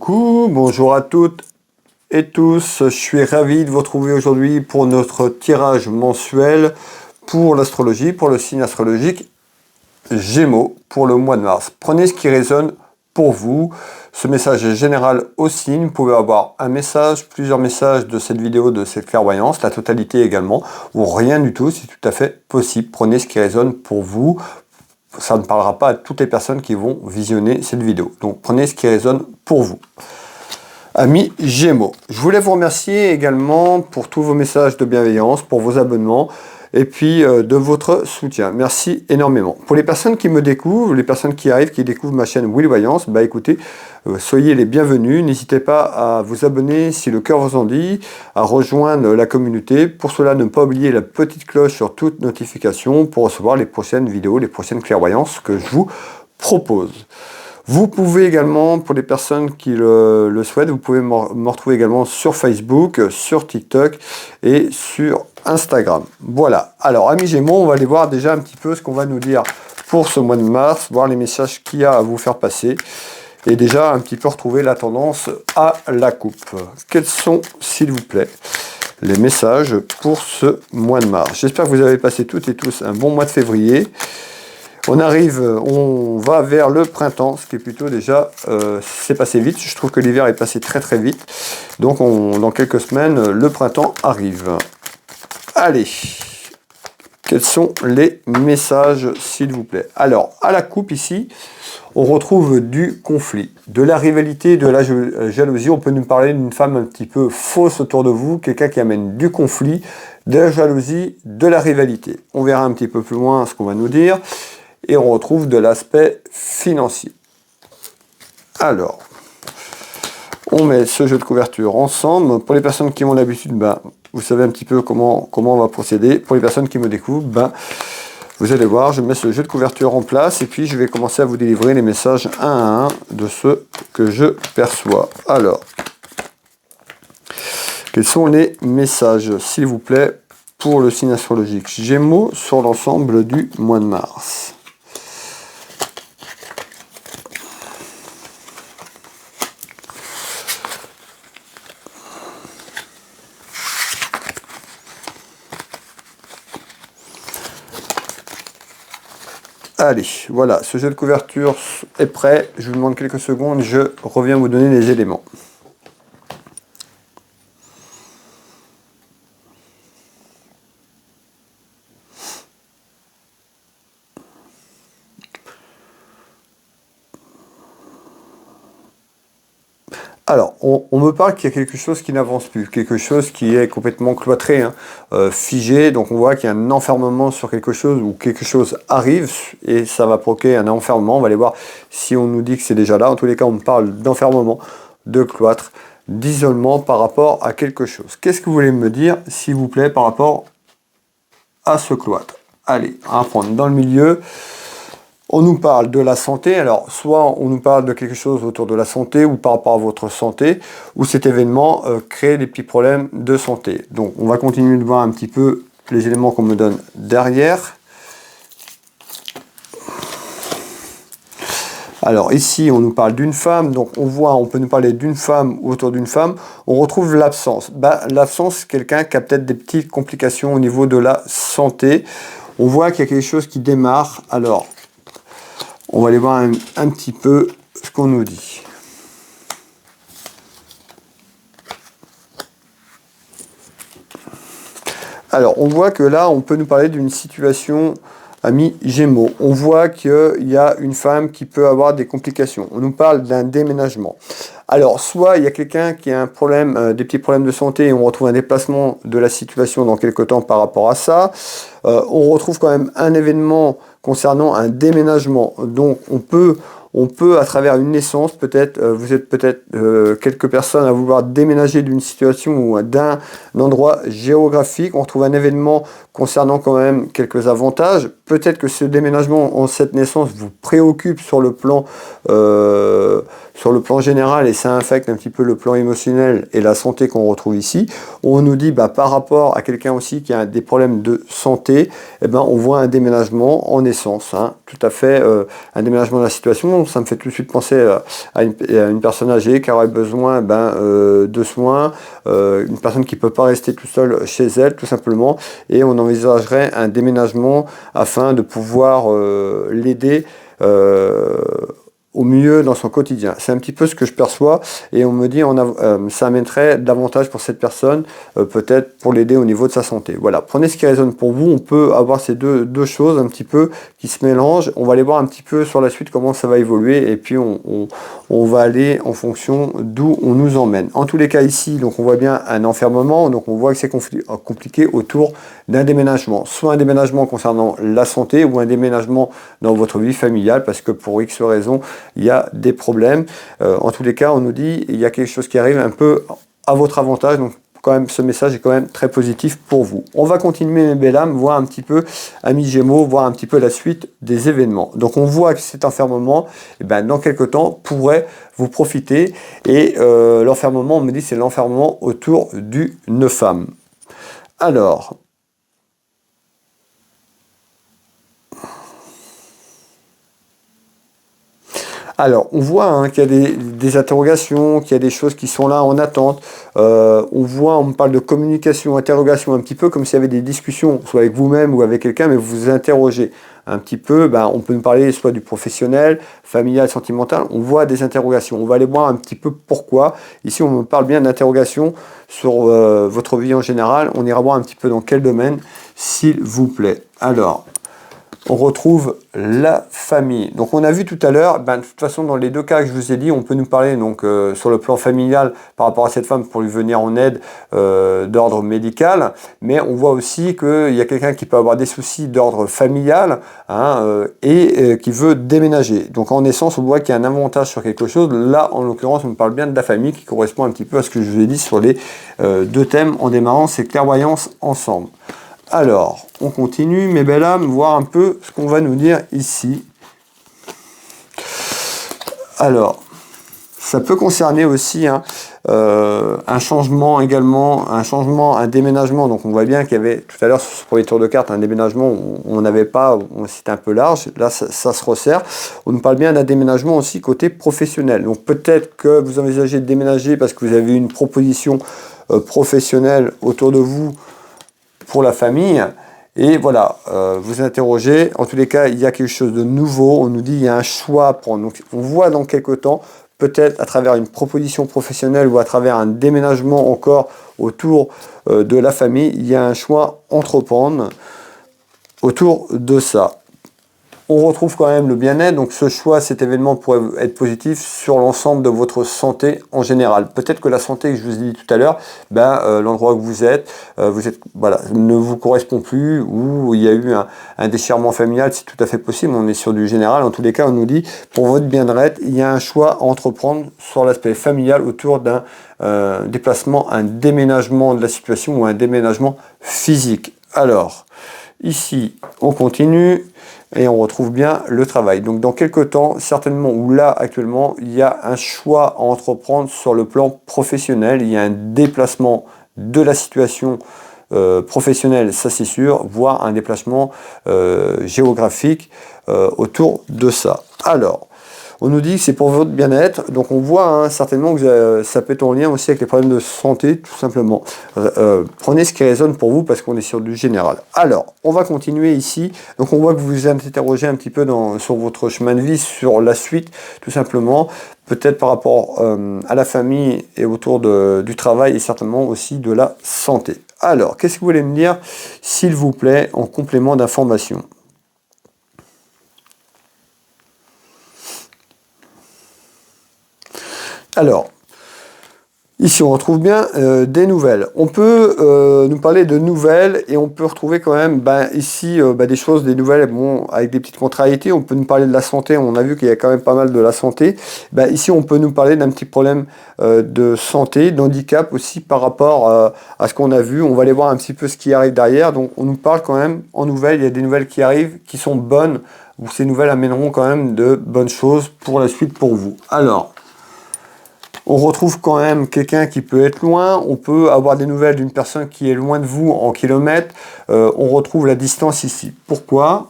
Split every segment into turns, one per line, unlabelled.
Coucou, bonjour à toutes et tous, je suis ravi de vous retrouver aujourd'hui pour notre tirage mensuel pour l'astrologie, pour le signe astrologique Gémeaux pour le mois de mars. Prenez ce qui résonne pour vous. Ce message est général au signe. Vous pouvez avoir un message, plusieurs messages de cette vidéo, de cette clairvoyance, la totalité également, ou rien du tout, c'est tout à fait possible. Prenez ce qui résonne pour vous. Ça ne parlera pas à toutes les personnes qui vont visionner cette vidéo. Donc prenez ce qui résonne pour vous. Amis Gémeaux, je voulais vous remercier également pour tous vos messages de bienveillance, pour vos abonnements et puis de votre soutien. Merci énormément. Pour les personnes qui me découvrent, les personnes qui arrivent, qui découvrent ma chaîne Willy Voyance, bah écoutez, soyez les bienvenus. N'hésitez pas à vous abonner si le cœur vous en dit, à rejoindre la communauté. Pour cela, ne pas oublier la petite cloche sur toute notification pour recevoir les prochaines vidéos, les prochaines clairvoyances que je vous propose. Vous pouvez également, pour les personnes qui le souhaitent, vous pouvez me retrouver également sur Facebook, sur TikTok et sur Instagram. Voilà. Alors, amis Gémeaux, on va aller voir déjà un petit peu ce qu'on va nous dire pour ce mois de mars, voir les messages qu'il y a à vous faire passer et déjà un petit peu retrouver la tendance à la coupe. Quels sont, s'il vous plaît, les messages pour ce mois de mars? J'espère que vous avez passé toutes et tous un bon mois de février. On va vers le printemps, ce qui est plutôt déjà, c'est passé vite. Je trouve que l'hiver est passé très très vite. Donc dans quelques semaines, le printemps arrive. Allez, quels sont les messages, s'il vous plaît? Alors, à la coupe ici, on retrouve du conflit, de la rivalité, de la jalousie. On peut nous parler d'une femme un petit peu fausse autour de vous, quelqu'un qui amène du conflit, de la jalousie, de la rivalité. On verra un petit peu plus loin ce qu'on va nous dire. Et on retrouve de l'aspect financier. Alors, on met ce jeu de couverture ensemble. Pour les personnes qui ont l'habitude, vous savez un petit peu comment on va procéder. Pour les personnes qui me découvrent, vous allez voir, je mets ce jeu de couverture en place et puis je vais commencer à vous délivrer les messages un à un de ceux que je perçois. Alors, quels sont les messages, s'il vous plaît, pour le signe astrologique Gémeaux sur l'ensemble du mois de mars? Allez, voilà, ce jeu de couverture est prêt. Je vous demande quelques secondes, je reviens vous donner les éléments. Alors, on me parle qu'il y a quelque chose qui n'avance plus, quelque chose qui est complètement cloîtré, figé, donc on voit qu'il y a un enfermement sur quelque chose ou quelque chose arrive et ça va provoquer un enfermement. On va aller voir si on nous dit que c'est déjà là. En tous les cas, on me parle d'enfermement, de cloître, d'isolement par rapport à quelque chose. Qu'est-ce que vous voulez me dire, s'il vous plaît, par rapport à ce cloître? Allez, on va prendre dans le milieu. On nous parle de la santé, alors soit on nous parle de quelque chose autour de la santé ou par rapport à votre santé, ou cet événement crée des petits problèmes de santé. Donc on va continuer de voir un petit peu les éléments qu'on me donne derrière. Alors ici on nous parle d'une femme, donc on peut nous parler d'une femme ou autour d'une femme. On retrouve l'absence. L'absence, c'est quelqu'un qui a peut-être des petites complications au niveau de la santé. On voit qu'il y a quelque chose qui démarre. Alors, on va aller voir un petit peu ce qu'on nous dit. Alors, on voit que là, on peut nous parler d'une situation, amis Gémeaux. On voit qu'il y a une femme qui peut avoir des complications. On nous parle d'un déménagement. Alors, soit il y a quelqu'un qui a un problème, des petits problèmes de santé, et on retrouve un déplacement de la situation dans quelque temps par rapport à ça. On retrouve quand même un événement concernant un déménagement. Donc, on peut à travers une naissance, peut-être, vous êtes peut-être quelques personnes à vouloir déménager d'une situation ou d'un endroit géographique. On retrouve un événement concernant quand même quelques avantages. peut-être que ce déménagement en cette naissance vous préoccupe sur le plan général, et ça affecte un petit peu le plan émotionnel et la santé qu'on retrouve ici. On nous dit par rapport à quelqu'un aussi qui a des problèmes de santé, eh ben, on voit un déménagement en naissance, hein, tout à fait, un déménagement de la situation. Ça me fait tout de suite penser à une personne âgée qui aurait besoin de soins, une personne qui ne peut pas rester tout seul chez elle tout simplement, et on envisagerait un déménagement afin de pouvoir l'aider au mieux dans son quotidien. C'est un petit peu ce que je perçois, et on me dit ça amènerait davantage pour cette personne, peut-être pour l'aider au niveau de sa santé. Voilà, prenez ce qui résonne pour vous. On peut avoir ces deux choses un petit peu qui se mélangent. On va aller voir un petit peu sur la suite comment ça va évoluer, et puis on va aller en fonction d'où on nous emmène. En tous les cas ici, donc on voit bien un enfermement, donc on voit que c'est compliqué autour d'un déménagement, soit un déménagement concernant la santé ou un déménagement dans votre vie familiale, parce que pour X raisons, il y a des problèmes. En tous les cas, on nous dit il y a quelque chose qui arrive un peu à votre avantage, donc quand même ce message est quand même très positif pour vous. On va continuer mes belles âmes, voir un petit peu, amis Gémeaux, voir un petit peu la suite des événements. Donc on voit que cet enfermement, dans quelques temps, pourrait vous profiter, et l'enfermement, on me dit c'est l'enfermement autour d'une femme. Alors, on voit qu'il y a des interrogations, qu'il y a des choses qui sont là en attente. On me parle de communication, interrogation, un petit peu comme s'il y avait des discussions, soit avec vous-même ou avec quelqu'un, mais vous vous interrogez un petit peu. On peut nous parler soit du professionnel, familial, sentimental. On voit des interrogations. On va aller voir un petit peu pourquoi. Ici, on me parle bien d'interrogations sur votre vie en général. On ira voir un petit peu dans quel domaine, s'il vous plaît. Alors, on retrouve la famille. Donc on a vu tout à l'heure, de toute façon dans les deux cas que je vous ai dit, on peut nous parler donc sur le plan familial par rapport à cette femme pour lui venir en aide d'ordre médical, mais on voit aussi qu'il y a quelqu'un qui peut avoir des soucis d'ordre familial, et qui veut déménager. Donc en essence, on voit qu'il y a un avantage sur quelque chose. Là, en l'occurrence, on me parle bien de la famille qui correspond un petit peu à ce que je vous ai dit sur les deux thèmes en démarrant ces clairvoyances ensemble. Alors, on continue, mes belles âmes, voir un peu ce qu'on va nous dire ici. Alors, ça peut concerner aussi un changement également, un déménagement. Donc on voit bien qu'il y avait tout à l'heure sur ce premier tour de carte un déménagement où on n'avait pas, c'était un peu large. Là, ça se resserre. On nous parle bien d'un déménagement aussi côté professionnel. Donc peut-être que vous envisagez de déménager parce que vous avez une proposition professionnelle autour de vous pour la famille, et voilà, vous interrogez. En tous les cas, il y a quelque chose de nouveau. On nous dit il y a un choix à prendre. Donc on voit dans quelques temps, peut-être à travers une proposition professionnelle ou à travers un déménagement encore autour de la famille, il y a un choix à entreprendre autour de ça. On retrouve quand même le bien-être, donc ce choix, cet événement pourrait être positif sur l'ensemble de votre santé en général. Peut-être que la santé que je vous ai dit tout à l'heure, l'endroit où vous êtes ne vous correspond plus, ou il y a eu un déchirement familial, c'est tout à fait possible. On est sur du général. En tous les cas, on nous dit pour votre bien-être, il y a un choix à entreprendre sur l'aspect familial autour d'un déplacement, un déménagement de la situation ou un déménagement physique. Alors, ici, on continue. Et on retrouve bien le travail. Donc dans quelques temps, certainement, ou là actuellement, il y a un choix à entreprendre sur le plan professionnel. Il y a un déplacement de la situation professionnelle, ça c'est sûr, voire un déplacement géographique autour de ça. Alors, on nous dit que c'est pour votre bien-être, donc on voit certainement que ça peut être en lien aussi avec les problèmes de santé, tout simplement. Prenez ce qui résonne pour vous, parce qu'on est sur du général. Alors, on va continuer ici. Donc on voit que vous vous interrogez un petit peu sur votre chemin de vie, sur la suite, tout simplement. Peut-être par rapport à la famille et autour du travail, et certainement aussi de la santé. Alors, qu'est-ce que vous voulez me dire, s'il vous plaît, en complément d'information ? Alors, Ici, on retrouve bien des nouvelles. On peut nous parler de nouvelles et on peut retrouver quand même ici des choses, des nouvelles avec des petites contrariétés. On peut nous parler de la santé. On a vu qu'il y a quand même pas mal de la santé. Ici, on peut nous parler d'un petit problème de santé, d'handicap aussi par rapport à ce qu'on a vu. On va aller voir un petit peu ce qui arrive derrière. Donc, on nous parle quand même en nouvelles. Il y a des nouvelles qui arrivent, qui sont bonnes. Ou ces nouvelles amèneront quand même de bonnes choses pour la suite pour vous. Alors, on retrouve quand même quelqu'un qui peut être loin, on peut avoir des nouvelles d'une personne qui est loin de vous en kilomètres, on retrouve la distance ici. Pourquoi ?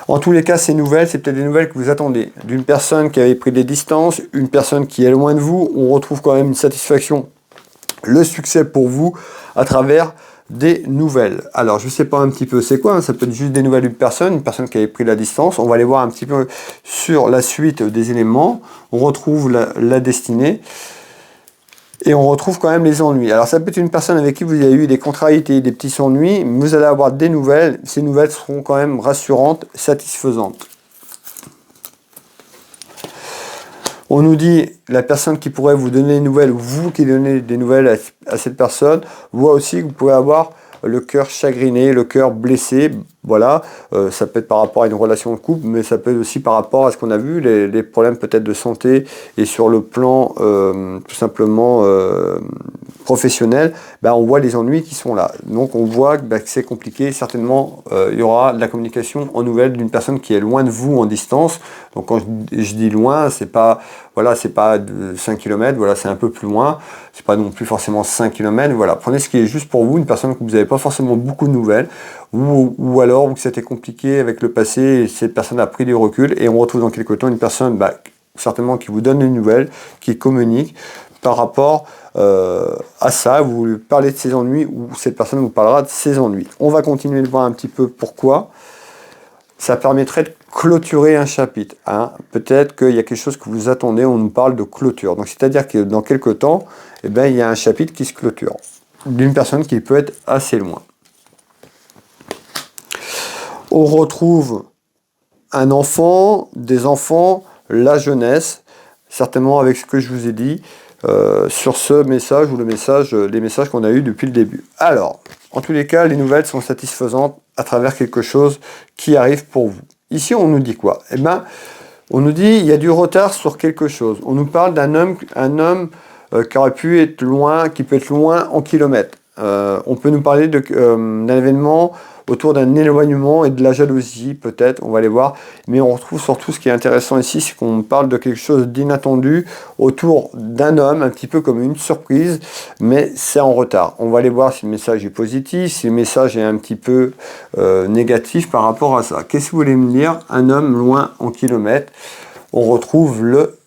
En tous les cas, ces nouvelles, c'est peut-être des nouvelles que vous attendez. D'une personne qui avait pris des distances, une personne qui est loin de vous, on retrouve quand même une satisfaction, le succès pour vous à travers des nouvelles. Alors, je ne sais pas un petit peu c'est quoi, ça peut être juste des nouvelles d'une personne, une personne qui avait pris la distance. On va aller voir un petit peu sur la suite des éléments. On retrouve la destinée et on retrouve quand même les ennuis. Alors, ça peut être une personne avec qui vous avez eu des contrariétés, des petits ennuis, mais vous allez avoir des nouvelles. Ces nouvelles seront quand même rassurantes, satisfaisantes. On nous dit, la personne qui pourrait vous donner des nouvelles, vous qui donnez des nouvelles à cette personne, voit aussi que vous pouvez avoir le cœur chagriné, le cœur blessé. Voilà, ça peut être par rapport à une relation de couple, mais ça peut être aussi par rapport à ce qu'on a vu, les problèmes peut-être de santé et sur le plan tout simplement professionnel, on voit les ennuis qui sont là. Donc on voit que c'est compliqué. Certainement, il y aura de la communication en nouvelles d'une personne qui est loin de vous en distance. Donc quand je dis loin, c'est pas de 5 km, voilà, c'est un peu plus loin. C'est pas non plus forcément 5 km. Voilà, prenez ce qui est juste pour vous, une personne que vous n'avez pas forcément beaucoup de nouvelles, ou alors où c'était compliqué avec le passé et cette personne a pris du recul et on retrouve dans quelques temps une personne certainement qui vous donne des nouvelles, qui communique par rapport à ça. Vous lui parlez de ses ennuis ou cette personne vous parlera de ses ennuis. On va continuer de voir un petit peu pourquoi. Ça permettrait de clôturer un chapitre. Peut-être qu'il y a quelque chose que vous attendez, on nous parle de clôture. Donc c'est-à-dire que dans quelques temps, il y a un chapitre qui se clôture d'une personne qui peut être assez loin. On retrouve un enfant, des enfants, la jeunesse, certainement avec ce que je vous ai dit sur ce message ou les messages qu'on a eus depuis le début. Alors, en tous les cas, les nouvelles sont satisfaisantes à travers quelque chose qui arrive pour vous. Ici, on nous dit quoi ? On nous dit il y a du retard sur quelque chose. On nous parle d'un homme, qui aurait pu être loin, qui peut être loin en kilomètres. On peut nous parler d'un événement autour d'un éloignement et de la jalousie, peut-être, on va aller voir. Mais on retrouve surtout ce qui est intéressant ici, c'est qu'on parle de quelque chose d'inattendu autour d'un homme, un petit peu comme une surprise, mais c'est en retard. On va aller voir si le message est positif, si le message est un petit peu négatif par rapport à ça. Qu'est-ce que vous voulez me dire ? Un homme loin en kilomètres. On retrouve le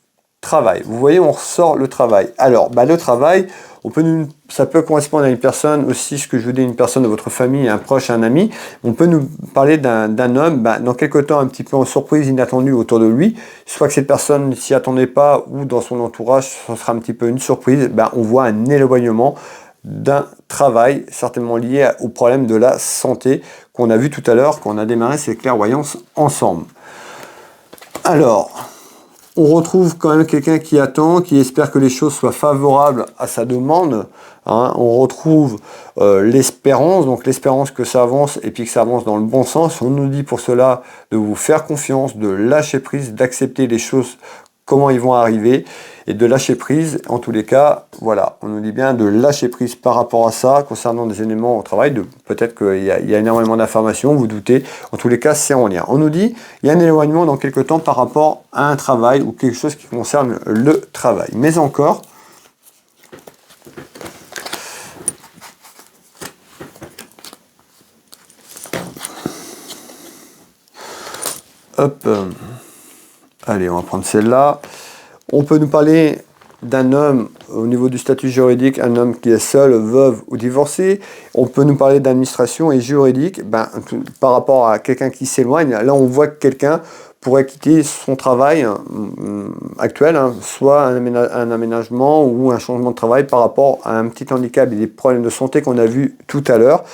travail. Vous voyez, on ressort le travail. Alors, le travail, ça peut correspondre à une personne aussi, ce que je vous dis, une personne de votre famille, un proche, un ami. On peut nous parler d'un homme, dans quelque temps, un petit peu en surprise, inattendue autour de lui. Soit que cette personne ne s'y attendait pas, ou dans son entourage, ce sera un petit peu une surprise. On voit un éloignement d'un travail, certainement lié au problème de la santé qu'on a vu tout à l'heure, quand on a démarré ces clairvoyances ensemble. Alors, on retrouve quand même quelqu'un qui attend, qui espère que les choses soient favorables à sa demande. On retrouve l'espérance, donc l'espérance que ça avance et puis que ça avance dans le bon sens. On nous dit pour cela de vous faire confiance, de lâcher prise, d'accepter les choses, comment ils vont arriver, et de lâcher prise. En tous les cas, voilà, on nous dit bien de lâcher prise par rapport à ça, concernant des éléments au travail. Peut-être qu'il y a énormément d'informations, vous doutez. En tous les cas, c'est en lien. On nous dit il y a un éloignement dans quelques temps par rapport à un travail ou quelque chose qui concerne le travail. Mais encore, allez, on va prendre celle-là. On peut nous parler d'un homme au niveau du statut juridique, un homme qui est seul, veuve ou divorcé. On peut nous parler d'administration et juridique. Par rapport à quelqu'un qui s'éloigne, là on voit que quelqu'un pourrait quitter son travail actuel, soit un aménagement ou un changement de travail par rapport à un petit handicap et des problèmes de santé qu'on a vu tout à l'heure.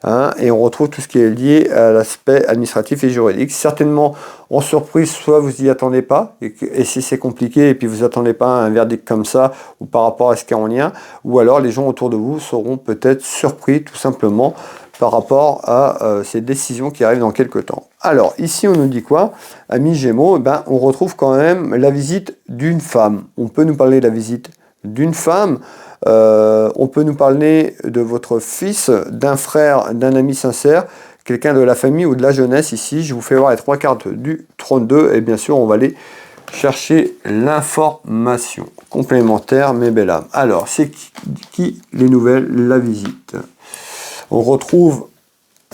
hein, et on retrouve tout ce qui est lié à l'aspect administratif et juridique. Certainement en surprise, soit vous n'y attendez pas, et si c'est compliqué, et puis vous n'attendez pas un verdict comme ça, ou par rapport à ce qui est en lien, ou alors les gens autour de vous seront peut-être surpris tout simplement par rapport à ces décisions qui arrivent dans quelques temps. Alors, ici, on nous dit quoi? Amis Gémeaux, ben, on retrouve quand même la visite d'une femme. On peut nous parler de la visite d'une femme, on peut nous parler de votre fils, d'un frère, d'un ami sincère, quelqu'un de la famille ou de la jeunesse. Ici, je vous fais voir les 3 cartes du 32, et bien sûr, on va aller chercher l'information complémentaire, mes belles âmes. Alors, c'est qui les nouvelles? La visite. On retrouve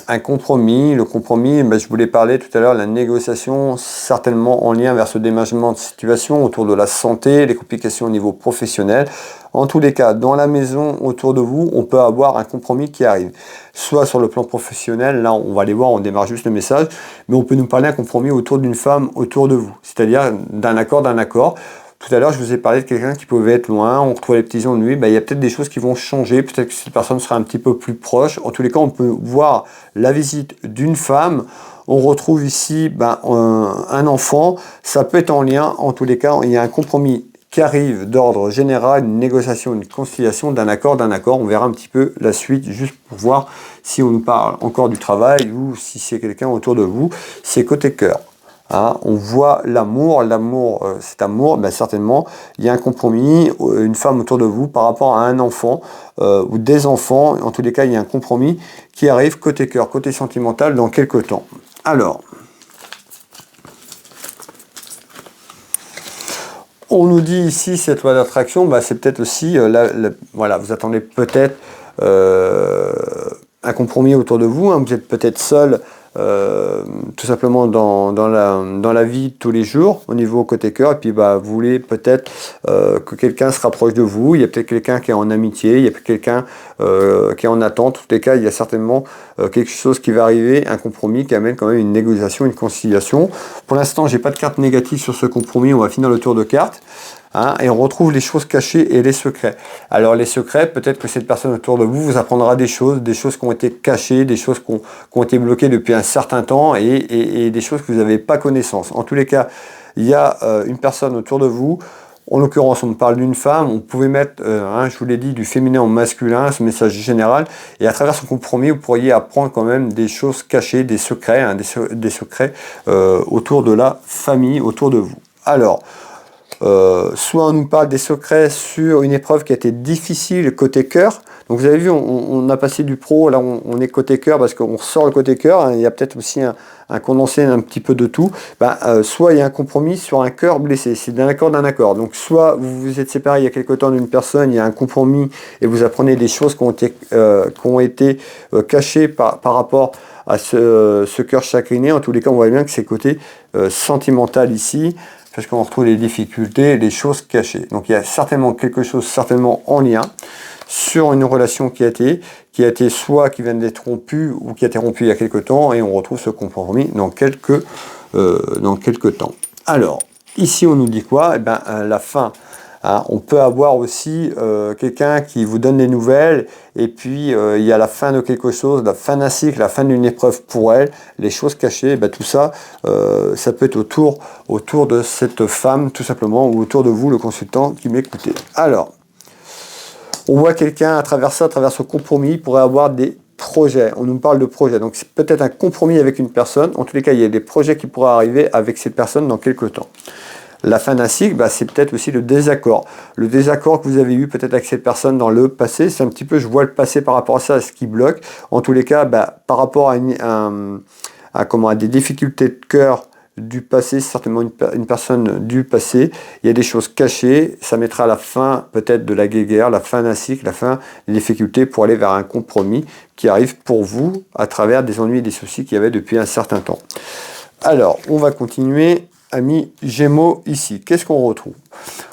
un compromis. Le compromis, je voulais parler tout à l'heure, la négociation, certainement en lien vers ce déménagement de situation autour de la santé, les complications au niveau professionnel. En tous les cas, dans la maison autour de vous, on peut avoir un compromis qui arrive. Soit sur le plan professionnel, là on va aller voir, on démarre juste le message, mais on peut nous parler d'un compromis autour d'une femme autour de vous, c'est-à-dire d'un accord. Tout à l'heure, je vous ai parlé de quelqu'un qui pouvait être loin, on retrouvait les petits ennuis, il y a peut-être des choses qui vont changer, peut-être que cette personne sera un petit peu plus proche. En tous les cas, on peut voir la visite d'une femme. On retrouve ici un enfant, ça peut être en lien, en tous les cas, il y a un compromis qui arrive d'ordre général, une négociation, une conciliation d'un accord. On verra un petit peu la suite, juste pour voir si on nous parle encore du travail ou si c'est quelqu'un autour de vous. C'est côté cœur. Hein, on voit l'amour, cet amour, certainement, il y a un compromis, une femme autour de vous par rapport à un enfant ou des enfants. En tous les cas, il y a un compromis qui arrive côté cœur, côté sentimental dans quelques temps. Alors, on nous dit ici, cette loi d'attraction, c'est peut-être aussi, voilà, vous attendez peut-être un compromis autour de vous, hein, vous êtes peut-être seul, tout simplement dans la vie de tous les jours au niveau côté cœur, et puis vous voulez peut-être que quelqu'un se rapproche de vous. Il y a peut-être quelqu'un qui est en amitié, il y a peut-être quelqu'un qui est en attente. En tous les cas, il y a certainement quelque chose qui va arriver, un compromis qui amène quand même une négociation, une conciliation. Pour l'instant, j'ai pas de carte négative sur ce compromis. On va finir le tour de cartes. Hein, et on retrouve les choses cachées et les secrets. Alors les secrets, peut-être que cette personne autour de vous vous apprendra des choses qui ont été cachées, des choses qui ont été bloquées depuis un certain temps et des choses que vous n'avez pas connaissance. En tous les cas, il y a une personne autour de vous. En l'occurrence, on me parle d'une femme. On pouvait mettre, je vous l'ai dit, du féminin au masculin, ce message général. Et à travers ce compromis, vous pourriez apprendre quand même des choses cachées, des secrets, des secrets autour de la famille, autour de vous. Alors, soit on nous parle des secrets sur une épreuve qui a été difficile côté cœur. Donc vous avez vu, on a passé du pro, là on est côté cœur parce qu'on ressort le côté cœur. Hein, il y a peut-être aussi un condensé un petit peu de tout. Soit il y a un compromis sur un cœur blessé, c'est d'un accord. Donc soit vous vous êtes séparé il y a quelque temps d'une personne, il y a un compromis et vous apprenez des choses qui ont été cachées par rapport à ce cœur chagriné. En tous les cas, on voit bien que c'est côté sentimental ici, parce qu'on retrouve les difficultés, les choses cachées. Donc il y a certainement quelque chose, en lien sur une relation qui a été soit qui vient d'être rompue ou qui a été rompue il y a quelque temps, et on retrouve ce compromis dans quelques temps. Alors, ici on nous dit quoi? La fin. Hein, on peut avoir aussi quelqu'un qui vous donne des nouvelles, et puis il y a la fin de quelque chose, la fin d'un cycle, la fin d'une épreuve pour elle, les choses cachées, tout ça, ça peut être autour de cette femme tout simplement, ou autour de vous, le consultant qui m'écoutez. Alors, on voit quelqu'un à travers ce compromis pourrait avoir des projets. On nous parle de projets, donc c'est peut-être un compromis avec une personne. En tous les cas, il y a des projets qui pourraient arriver avec cette personne dans quelques temps. La fin d'un cycle, c'est peut-être aussi le désaccord. Le désaccord que vous avez eu peut-être avec cette personne dans le passé, c'est un petit peu, je vois le passé par rapport à ça, ce qui bloque. En tous les cas, par rapport à des difficultés de cœur du passé, certainement une personne du passé, il y a des choses cachées, ça mettra la fin peut-être de la guéguerre, la fin d'un cycle, la fin des difficultés pour aller vers un compromis qui arrive pour vous à travers des ennuis et des soucis qu'il y avait depuis un certain temps. Alors, on va continuer. Amis Gémeaux, ici, qu'est-ce qu'on retrouve?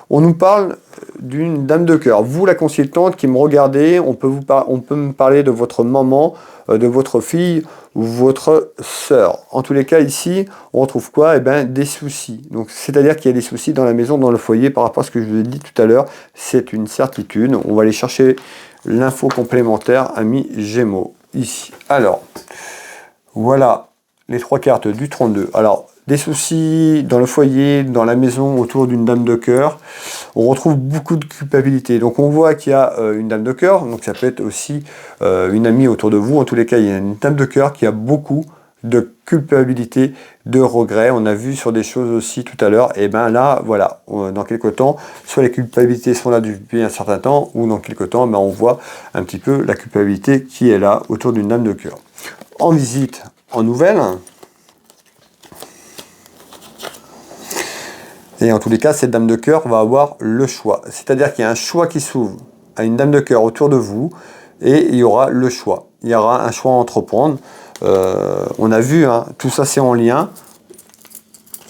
On nous parle d'une dame de cœur. Vous, la consultante qui me regardez, on peut me parler de votre maman, de votre fille ou votre sœur. En tous les cas, ici, on retrouve quoi? Des soucis. Donc, c'est-à-dire qu'il y a des soucis dans la maison, dans le foyer, par rapport à ce que je vous ai dit tout à l'heure. C'est une certitude. On va aller chercher l'info complémentaire, amis Gémeaux. ici. Alors, voilà les 3 cartes du 32. Alors, des soucis dans le foyer, dans la maison, autour d'une dame de cœur. On retrouve beaucoup de culpabilité. Donc, on voit qu'il y a une dame de cœur. Donc, ça peut être aussi une amie autour de vous. En tous les cas, il y a une dame de cœur qui a beaucoup de culpabilité, de regret. On a vu sur des choses aussi tout à l'heure. Et bien là, voilà, dans quelques temps, soit les culpabilités sont là depuis un certain temps, ou dans quelques temps, ben, on voit un petit peu la culpabilité qui est là autour d'une dame de cœur. En visite, en nouvelle. Et en tous les cas, cette dame de cœur va avoir le choix. C'est-à-dire qu'il y a un choix qui s'ouvre à une dame de cœur autour de vous, et il y aura le choix. Il y aura un choix à entreprendre. On a vu, hein, tout ça c'est en lien.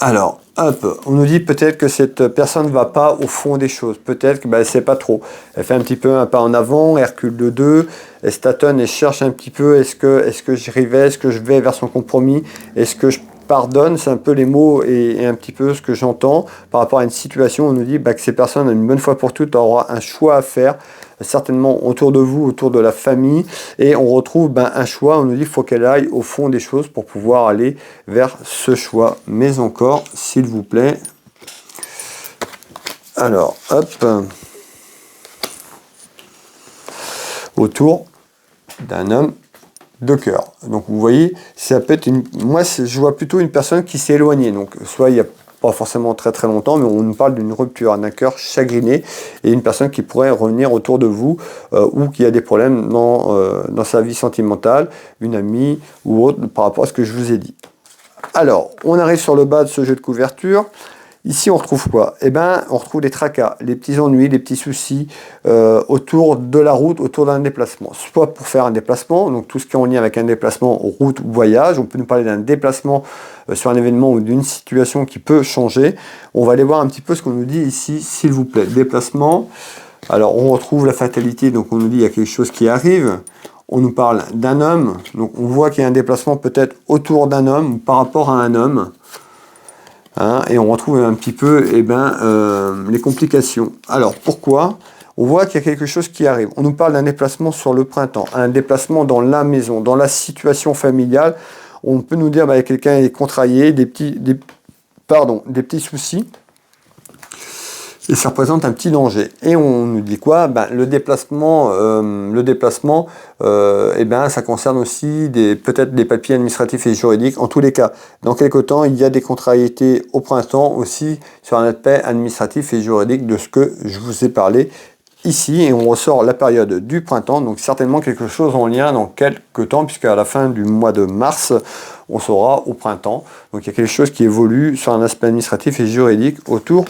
Alors, hop, on nous dit peut-être que cette personne ne va pas au fond des choses. Peut-être que elle ne sait pas trop. Elle fait un petit peu un pas en avant, elle recule de 2, elle se tâtonne, elle cherche un petit peu, est-ce que j'y vais, est-ce que je vais vers son compromis, est-ce que je pardonne, c'est un peu les mots et un petit peu ce que j'entends par rapport à une situation. On nous dit que ces personnes, une bonne fois pour toutes, auront un choix à faire, certainement autour de vous, autour de la famille, et on retrouve un choix. On nous dit qu'il faut qu'elle aille au fond des choses pour pouvoir aller vers ce choix. Mais encore, s'il vous plaît. Alors, hop, autour d'un homme de cœur. Donc vous voyez, ça peut être moi je vois plutôt une personne qui s'est éloignée. Donc soit il n'y a pas forcément très très longtemps, mais on nous parle d'une rupture, d'un cœur chagriné, et une personne qui pourrait revenir autour de vous, ou qui a des problèmes dans sa vie sentimentale, une amie ou autre, par rapport à ce que je vous ai dit. Alors, on arrive sur le bas de ce jeu de couverture. Ici, on retrouve quoi? Eh bien, on retrouve des tracas, les petits ennuis, les petits soucis autour de la route, autour d'un déplacement. Soit pour faire un déplacement, donc tout ce qui est en lien avec un déplacement, route ou voyage. On peut nous parler d'un déplacement sur un événement ou d'une situation qui peut changer. On va aller voir un petit peu ce qu'on nous dit ici, s'il vous plaît. Déplacement. Alors, on retrouve la fatalité, donc on nous dit qu'il y a quelque chose qui arrive. On nous parle d'un homme, donc on voit qu'il y a un déplacement peut-être autour d'un homme ou par rapport à un homme. Hein, et on retrouve un petit peu les complications. Alors pourquoi? On voit qu'il y a quelque chose qui arrive. On nous parle d'un déplacement sur le printemps, un déplacement dans la maison, dans la situation familiale. On peut nous dire qu'il y a quelqu'un qui est contrarié, des petits soucis. Et ça représente un petit danger. Et on nous dit quoi? Le déplacement, ça concerne aussi peut-être des papiers administratifs et juridiques. En tous les cas, dans quelques temps, il y a des contrariétés au printemps aussi sur un aspect administratif et juridique de ce que je vous ai parlé ici. Et on ressort la période du printemps, donc certainement quelque chose en lien dans quelques temps, puisqu'à la fin du mois de mars, on sera au printemps. Donc il y a quelque chose qui évolue sur un aspect administratif et juridique autour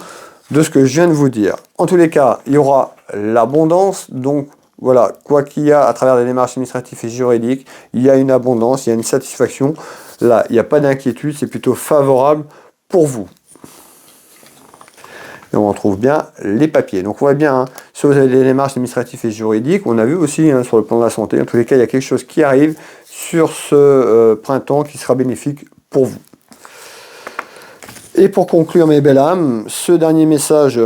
de ce que je viens de vous dire. En tous les cas, il y aura l'abondance, donc voilà, quoi qu'il y a à travers les démarches administratives et juridiques, il y a une abondance, il y a une satisfaction. Là, il n'y a pas d'inquiétude, c'est plutôt favorable pour vous. Et on retrouve bien les papiers. Donc on voit bien, si vous avez des démarches administratives et juridiques, on a vu aussi sur le plan de la santé, en tous les cas, il y a quelque chose qui arrive sur ce printemps qui sera bénéfique pour vous. Et pour conclure mes belles âmes, ce dernier message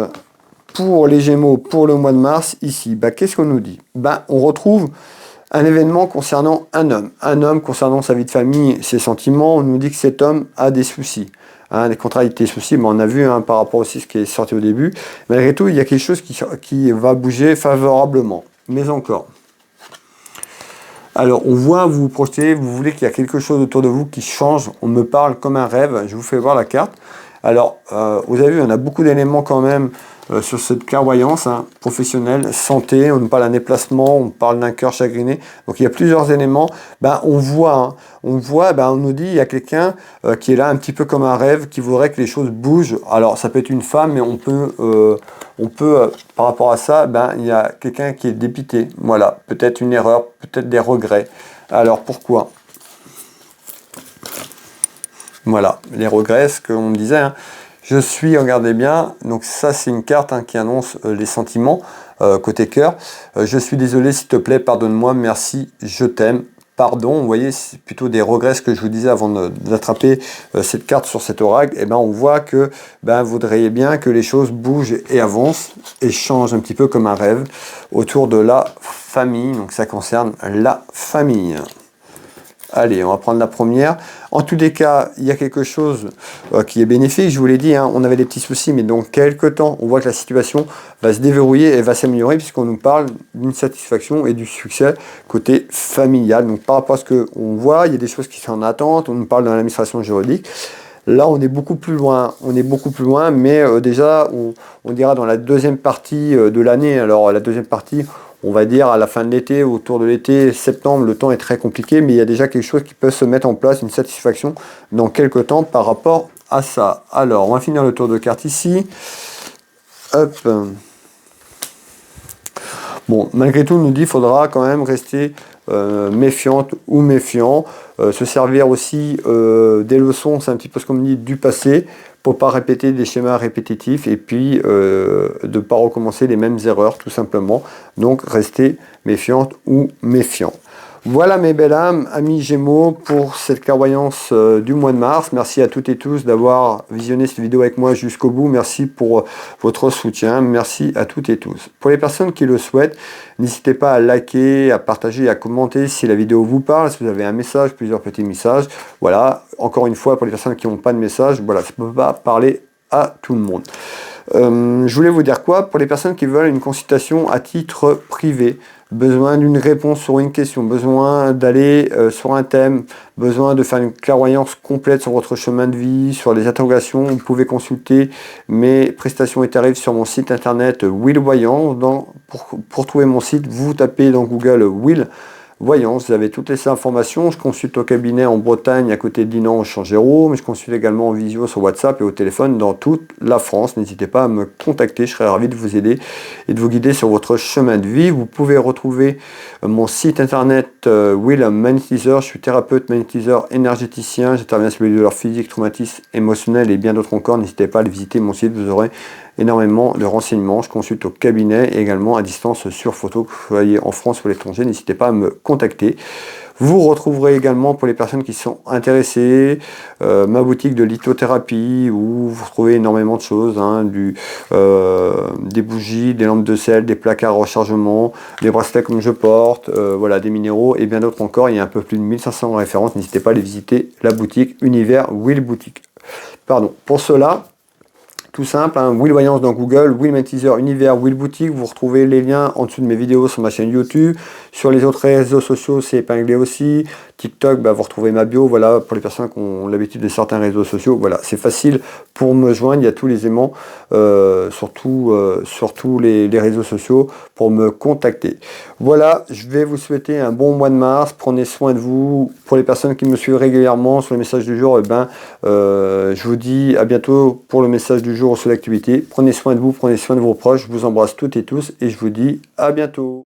pour les Gémeaux pour le mois de mars, ici, qu'est-ce qu'on nous dit? On retrouve un événement concernant un homme concernant sa vie de famille, ses sentiments. On nous dit que cet homme a des soucis, des contrariétés, soucis, mais on a vu par rapport aussi à ce qui est sorti au début. Malgré tout, il y a quelque chose qui va bouger favorablement, mais encore. Alors, on voit, vous vous projetez, vous voulez qu'il y a quelque chose autour de vous qui change. On me parle comme un rêve. Je vous fais voir la carte. Alors, vous avez vu, on a beaucoup d'éléments quand même sur cette clairvoyance professionnelle, santé. On nous parle d'un déplacement, on parle d'un cœur chagriné. Donc, il y a plusieurs éléments. On voit, on nous dit, il y a quelqu'un qui est là un petit peu comme un rêve, qui voudrait que les choses bougent. Alors, ça peut être une femme, mais on peut par rapport à ça, il y a quelqu'un qui est dépité. Voilà, peut-être une erreur, peut-être des regrets. Alors, pourquoi? Voilà, les regrets, ce qu'on me disait. Je suis, regardez bien, donc ça c'est une carte qui annonce les sentiments côté cœur. Je suis désolé, s'il te plaît, pardonne-moi, merci, je t'aime. Pardon, vous voyez, c'est plutôt des regrets, ce que je vous disais avant d'attraper cette carte sur cet oracle. On voit que vous voudriez bien que les choses bougent et avancent et changent un petit peu comme un rêve autour de la famille, donc ça concerne la famille. Allez, on va prendre la première. En tous les cas, il y a quelque chose qui est bénéfique. Je vous l'ai dit, hein, on avait des petits soucis, mais dans quelques temps, on voit que la situation va se déverrouiller et va s'améliorer puisqu'on nous parle d'une satisfaction et du succès côté familial. Donc par rapport à ce qu'on voit, il y a des choses qui sont en attente. On nous parle de l'administration juridique. Là, on est beaucoup plus loin. Mais déjà, on dira dans la deuxième partie de l'année. Alors la deuxième partie, on va dire à la fin de l'été, autour de l'été, septembre, le temps est très compliqué, mais il y a déjà quelque chose qui peut se mettre en place, une satisfaction dans quelques temps par rapport à ça. Alors, on va finir le tour de carte ici. Hop. Bon, malgré tout, on nous dit qu'il faudra quand même rester méfiante ou méfiant. Se servir aussi des leçons, c'est un petit peu ce qu'on me dit, du passé, pour ne pas répéter des schémas répétitifs et puis de ne pas recommencer les mêmes erreurs tout simplement. Donc restez méfiante ou méfiant. Voilà mes belles âmes, amis Gémeaux, pour cette clairvoyance du mois de mars. Merci à toutes et tous d'avoir visionné cette vidéo avec moi jusqu'au bout. Merci pour votre soutien. Merci à toutes et tous. Pour les personnes qui le souhaitent, n'hésitez pas à liker, à partager, à commenter si la vidéo vous parle, si vous avez un message, plusieurs petits messages. Voilà, encore une fois, pour les personnes qui n'ont pas de message, voilà, ça ne peut pas parler à tout le monde. Je voulais vous dire quoi? Pour les personnes qui veulent une consultation à titre privé, besoin d'une réponse sur une question, besoin d'aller sur un thème, besoin de faire une clairvoyance complète sur votre chemin de vie, sur les interrogations, vous pouvez consulter mes prestations et tarifs sur mon site internet Will Voyance. Pour trouver mon site, vous tapez dans Google Will Voyance, vous avez toutes les informations. Je consulte au cabinet en Bretagne, à côté de Dinan, au Champ-Géraud, mais je consulte également en visio sur WhatsApp et au téléphone dans toute la France. N'hésitez pas à me contacter, je serai ravi de vous aider et de vous guider sur votre chemin de vie. Vous pouvez retrouver mon site internet Will Magnétiseur. Je suis thérapeute magnétiseur énergéticien. J'interviens sur les douleurs physiques, traumatismes, émotionnels et bien d'autres encore. N'hésitez pas à aller visiter mon site, vous aurez énormément de renseignements. Je consulte au cabinet et également à distance sur photo, que vous soyez en France ou à l'étranger. N'hésitez pas à me contacter. Vous retrouverez également, pour les personnes qui sont intéressées, ma boutique de lithothérapie où vous retrouvez énormément de choses, hein, des bougies, des lampes de sel, des placards à rechargement, des bracelets comme je porte, voilà, des minéraux et bien d'autres encore. Il y a un peu plus de 1500 références. N'hésitez pas à aller visiter la boutique Univers Will Boutique. Pardon. Pour cela, tout simple, hein, Will Voyance dans Google, Will Magnétiseur Univers, Will Boutique. Vous retrouvez les liens en dessous de mes vidéos sur ma chaîne YouTube. Sur les autres réseaux sociaux, c'est épinglé aussi. TikTok, vous retrouvez ma bio. Voilà, pour les personnes qui ont l'habitude de certains réseaux sociaux, voilà, c'est facile pour me joindre. Il y a tous les aimants, sur tous les réseaux sociaux pour me contacter. Voilà, je vais vous souhaiter un bon mois de mars. Prenez soin de vous. Pour les personnes qui me suivent régulièrement sur le message du jour, je vous dis à bientôt pour le message du jour sur l'activité. Prenez soin de vous, prenez soin de vos proches. Je vous embrasse toutes et tous et je vous dis à bientôt.